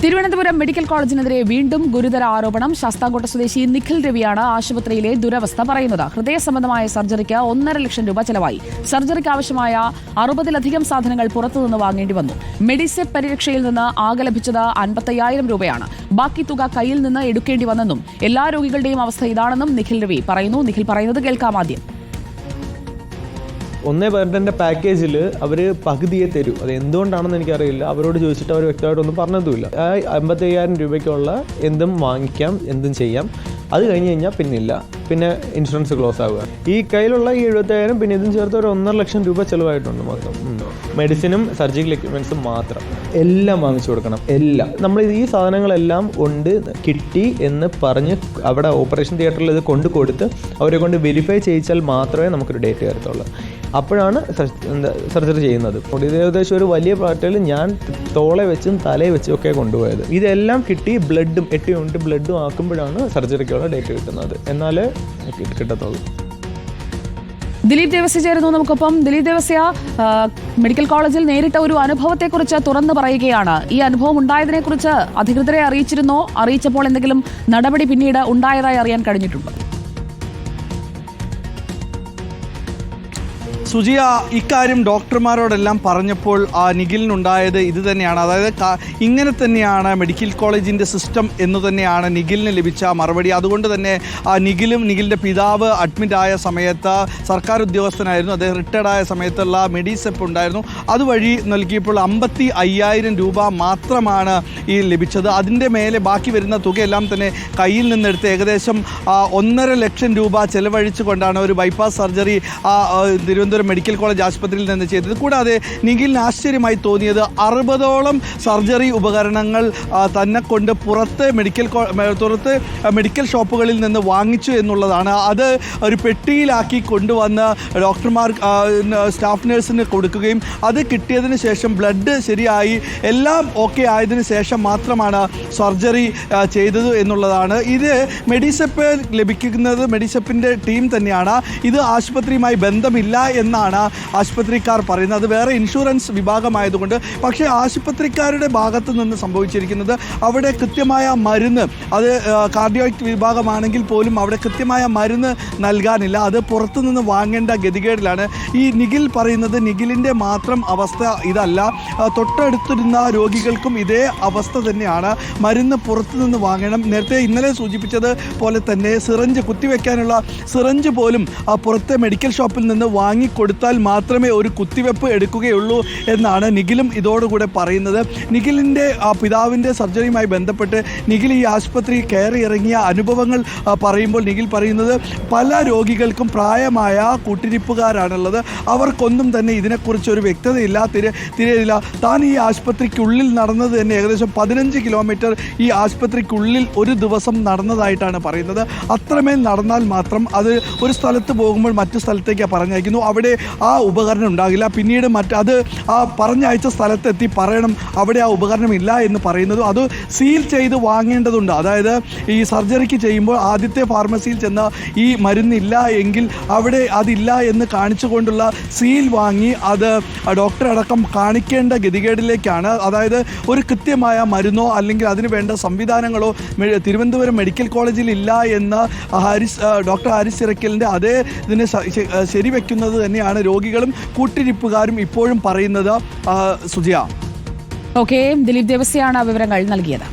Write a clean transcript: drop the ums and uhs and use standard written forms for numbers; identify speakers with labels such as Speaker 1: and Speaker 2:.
Speaker 1: Thiruvananthapuram medical കോളേജിനെതിരെ വീണ്ടും ഗുരുതര ആരോപണം. ശാസ്താംകോട്ട സ്വദേശി നിഖിൽ രവിയാണ് ആശുപത്രിയിലെ ദുരവസ്ഥ പറയുന്നത്. ഹൃദയ സംബന്ധമായ സർജറിക്ക് 1.5 ലക്ഷം രൂപ ചെലവായി. സർജറിക്ക് ആവശ്യമായ 60-ലധികം സാധനങ്ങൾ പുറത്തുനിന്ന് വാങ്ങേണ്ടി വന്നു. മെഡിസെപ് പരിരക്ഷയിൽ നിന്ന് ആകെ ലഭിച്ചത് 55,000 രൂപയാണ്. ബാക്കി തുക കയ്യിൽ നിന്ന് എടുക്കേണ്ടി വന്നെന്നും എല്ലാ രോഗികളുടെയും അവസ്ഥ ഇതാണെന്നും നിഖിൽ രവി പറയുന്നു. നിഖിൽ പറയുന്നത് കേൾക്കാം ആദ്യം.
Speaker 2: 1.2 പാക്കേജിൽ അവർ പകുതിയെ തരൂ. അത് എന്തുകൊണ്ടാണെന്ന് എനിക്കറിയില്ല. അവരോട് ചോദിച്ചിട്ട് അവർ വ്യക്തമായിട്ടൊന്നും പറഞ്ഞതുമില്ല. 55,000 രൂപയ്ക്കുള്ള എന്തും വാങ്ങിക്കാം, എന്തും ചെയ്യാം. അത് കഴിഞ്ഞ് കഴിഞ്ഞാൽ പിന്നില്ല, പിന്നെ ഇൻഷുറൻസ് ക്ലോസ് ആവുക. ഈ കയ്യിലുള്ള ഈ 70,000 പിന്നെ ഇതും ചേർത്ത് ഒരു 1.5 ലക്ഷം രൂപ ചിലവായിട്ടുണ്ട് മൊത്തം. മെഡിസിനും സർജിക്കൽ എക്യുപ്മെൻറ്റ്സും മാത്രം എല്ലാം വാങ്ങിച്ചു കൊടുക്കണം. എല്ലാം നമ്മൾ ഈ സാധനങ്ങളെല്ലാം ഉണ്ട് കിട്ടി എന്ന് പറഞ്ഞ് അവിടെ ഓപ്പറേഷൻ തിയേറ്ററിൽ ഇത് കൊടുത്ത് അവരെ കൊണ്ട് വെരിഫൈ ചെയ്യിച്ചാൽ മാത്രമേ നമുക്കൊരു ഡേറ്റ് വരത്തുള്ളൂ. അപ്പോഴാണ് സർജറി ചെയ്യുന്നത്. ഇത് ഏകദേശം ഒരു വലിയ പാർട്ടിൽ ഞാൻ തോളെ വെച്ചും തലയെ വെച്ചും ഒക്കെ കൊണ്ടുപോയത്. ഇതെല്ലാം കിട്ടി ബ്ലഡും 8 യൂണിറ്റ് ബ്ലഡും ആക്കുമ്പോഴാണ് സർജറിക്കുള്ള ഡേറ്റ് കിട്ടുന്നത്. എന്നാലേ കിട്ടത്തുള്ളൂ.
Speaker 1: ദിലീപ് ദേവസ്യ ചേരുന്നു നമുക്കൊപ്പം. ദിലീപ് ദേവസ്യ, മെഡിക്കൽ കോളേജിൽ നേരിട്ട ഒരു അനുഭവത്തെക്കുറിച്ച് തുറന്നു പറയുകയാണ്. ഈ അനുഭവം ഉണ്ടായതിനെക്കുറിച്ച് അധികൃതരെ അറിയിച്ചിരുന്നോ? അറിയിച്ചപ്പോൾ എന്തെങ്കിലും നടപടി പിന്നീട് ഉണ്ടായതായി അറിയാൻ കഴിഞ്ഞിട്ടുണ്ടോ?
Speaker 3: സുജിയ, ഇക്കാര്യം ഡോക്ടർമാരോടെല്ലാം പറഞ്ഞപ്പോൾ നിഖിലിനുണ്ടായത് ഇത് തന്നെയാണ്. അതായത് ഇങ്ങനെ തന്നെയാണ് മെഡിക്കൽ കോളേജിൻ്റെ സിസ്റ്റം എന്ന് തന്നെയാണ് നിഖിലിന് ലഭിച്ച മറുപടി. അതുകൊണ്ട് തന്നെ നിഖിലിൻ്റെ പിതാവ് അഡ്മിറ്റായ സമയത്ത് സർക്കാർ ഉദ്യോഗസ്ഥനായിരുന്നു. അദ്ദേഹം റിട്ടയർഡായ സമയത്തുള്ള മെഡിസെപ്പ് ഉണ്ടായിരുന്നു. അതുവഴി നൽകിയപ്പോൾ 55,000 രൂപ മാത്രമാണ് ഈ ലഭിച്ചത്. അതിൻ്റെ മേലെ ബാക്കി വരുന്ന തുകയെല്ലാം തന്നെ കയ്യിൽ നിന്നെടുത്ത് ഏകദേശം 1.5 ലക്ഷം രൂപ ചെലവഴിച്ചുകൊണ്ടാണ് ഒരു bypass surgery Thiruvananthapuram medical college ആശുപത്രിയിൽ നിന്ന് ചെയ്തത്. കൂടാതെ നിഖിലിന് ആശ്ചര്യമായി തോന്നിയത് 60ഓളം സർജറി ഉപകരണങ്ങൾ തന്നെ കൊണ്ട് പുറത്ത് മെഡിക്കൽ ഷോപ്പുകളിൽ നിന്ന് വാങ്ങിച്ചു എന്നുള്ളതാണ്. അത് ഒരു പെട്ടിയിലാക്കി കൊണ്ടുവന്ന് ഡോക്ടർമാർ സ്റ്റാഫ് നഴ്സിന് കൊടുക്കുകയും അത് കിട്ടിയതിന് ശേഷം ബ്ലഡ് ശരിയായി എല്ലാം ഓക്കെ ആയതിനു ശേഷം മാത്രമാണ് സർജറി ചെയ്തത് എന്നുള്ളതാണ്. ഇത് മെഡിസെപ്പ് ലഭിക്കുന്നത് മെഡിസെപ്പിൻ്റെ ടീം തന്നെയാണ്. ഇത് ആശുപത്രിയുമായി ബന്ധമില്ല എന്നാണ് ആശുപത്രിക്കാർ പറയുന്നത്. അത് വേറെ ഇൻഷുറൻസ് വിഭാഗമായതുകൊണ്ട്. പക്ഷേ ആശുപത്രിക്കാരുടെ ഭാഗത്തു നിന്ന് സംഭവിച്ചിരിക്കുന്നത് അവിടെ കൃത്യമായ മരുന്ന്, അത് കാർഡിയോയിക് വിഭാഗമാണെങ്കിൽ പോലും അവിടെ കൃത്യമായ മരുന്ന് നൽകാനില്ല. അത് പുറത്തുനിന്ന് വാങ്ങേണ്ട ഗതികേടിലാണ്. ഈ നിഖിൽ പറയുന്നത് നിഖിലിൻ്റെ മാത്രം അവസ്ഥ ഇതല്ല, തൊട്ടടുത്തിരുന്ന രോഗികൾക്കും ഇതേ അവസ്ഥ തന്നെയാണ്. മരുന്ന് പുറത്തുനിന്ന് വാങ്ങണം. നേരത്തെ ഇന്നലെ സൂചിപ്പിച്ചത് പോലെ തന്നെ സിറഞ്ച്, കുത്തിവെക്കാനുള്ള സിറഞ്ച് പോലും പുറത്തെ മെഡിക്കൽ ഷോപ്പിൽ നിന്ന് വാങ്ങിക്കൊടുത്താൽ മാത്രമേ ഒരു കുത്തിവെപ്പ് എടുക്കുകയുള്ളൂ എന്നാണ് നിഖിലും ഇതോടുകൂടെ പറയുന്നത്. നിഖിലിൻ്റെ പിതാവിൻ്റെ സർജറിയുമായി ബന്ധപ്പെട്ട് നിഖിൽ ഈ ആശുപത്രി കയറി ഇറങ്ങിയ അനുഭവങ്ങൾ പറയുമ്പോൾ നിഖിൽ പറയുന്നത് പല രോഗികൾക്കും പ്രായമായ കൂട്ടിരിപ്പുകാരാണുള്ളത്. അവർക്കൊന്നും തന്നെ ഇതിനെക്കുറിച്ച് ഒരു വ്യക്തതയില്ല, തിരയില്ല. താൻ ഈ ആശുപത്രിക്കുള്ളിൽ നടന്നത് തന്നെ ഏകദേശം 15 കിലോമീറ്റർ ഈ ആശുപത്രിക്കുള്ളിൽ ഒരു ദിവസം നടന്നതായിട്ടാണ് പറയുന്നത്. അത്രമേൽ നടന്നാൽ മാത്രം അത് ഒരു സ്ഥലത്ത് പോകുമ്പോൾ മറ്റു സ്ഥലത്തേക്ക് പറഞ്ഞയക്കുന്നു. അവിടെ ആ ഉപകരണം ഉണ്ടാകില്ല. പിന്നീട് അത് പറഞ്ഞയച്ച സ്ഥലത്തെത്തി പറയണം അവിടെ ആ ഉപകരണം ഇല്ല എന്ന് പറയുന്നതും അത് സീൽ ചെയ്ത് വാങ്ങേണ്ടതുണ്ട്. അതായത് ഈ സർജറിക്ക് ചെയ്യുമ്പോൾ ആദ്യത്തെ ഫാർമസിയിൽ ചെന്ന് ഈ മരുന്നില്ല എങ്കിൽ അവിടെ അതില്ല എന്ന് കാണിച്ചുകൊണ്ടുള്ള സീൽ വാങ്ങി അത് ഡോക്ടറടക്കം കാണിക്കേണ്ട ഗതികേടിലേക്കാണ്. അതായത് ഒരു കൃത്യമായ മരുന്നോ അല്ലെങ്കിൽ അതിന് വേണ്ട സംവിധാനങ്ങളോ തിരുവനന്തപുരം മെഡിക്കൽ കോളേജിൽ ഇല്ല എന്ന് ഡോക്ടർ ഹാരിസ് ചിറക്കലിൻ്റെ അതേ ഇതിനെ ശരിവെക്കുന്നത് തന്നെയാണ് രോഗികളും കൂട്ടിരിപ്പുകാരും ഇപ്പോഴും പറയുന്നത്. സുജിയ.
Speaker 1: ഓക്കെ, ദിലീപ് ദേവസ്യാണ് വിവരങ്ങൾ നൽകിയത്.